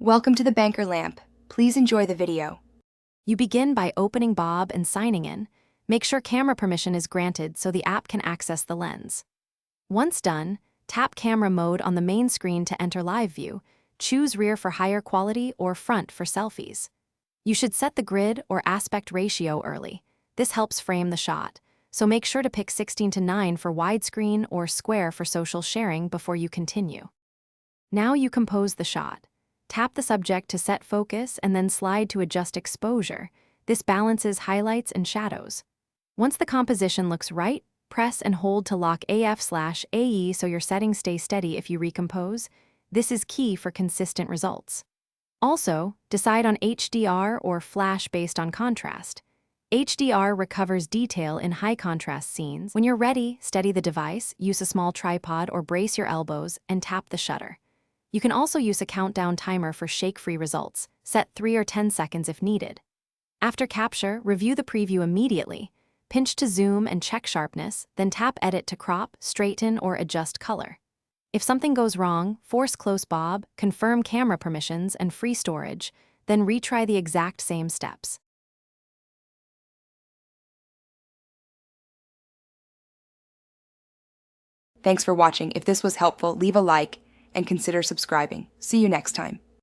Welcome to the Banker Lamp. Please enjoy the video. You begin by opening Bob and signing in. Make sure camera permission is granted so the app can access the lens. Once done, tap camera mode on the main screen to enter live view. Choose rear for higher quality or front for selfies. You should set the grid or aspect ratio early. This helps frame the shot, so make sure to pick 16:9 for widescreen or square for social sharing before you continue. Now you compose the shot. Tap the subject to set focus and then slide to adjust exposure. This balances highlights and shadows. Once the composition looks right, press and hold to lock AF/AE so your settings stay steady if you recompose. This is key for consistent results. Also, decide on HDR or flash based on contrast. HDR recovers detail in high contrast scenes. When you're ready, steady the device, use a small tripod or brace your elbows, and tap the shutter. You can also use a countdown timer for shake-free results, set 3 or 10 seconds if needed. After capture, review the preview immediately. Pinch to zoom and check sharpness, then tap Edit to crop, straighten, or adjust color. If something goes wrong, force close Bob, confirm camera permissions and free storage, then retry the exact same steps. Thanks for watching. If this was helpful, leave a like and consider subscribing. See you next time.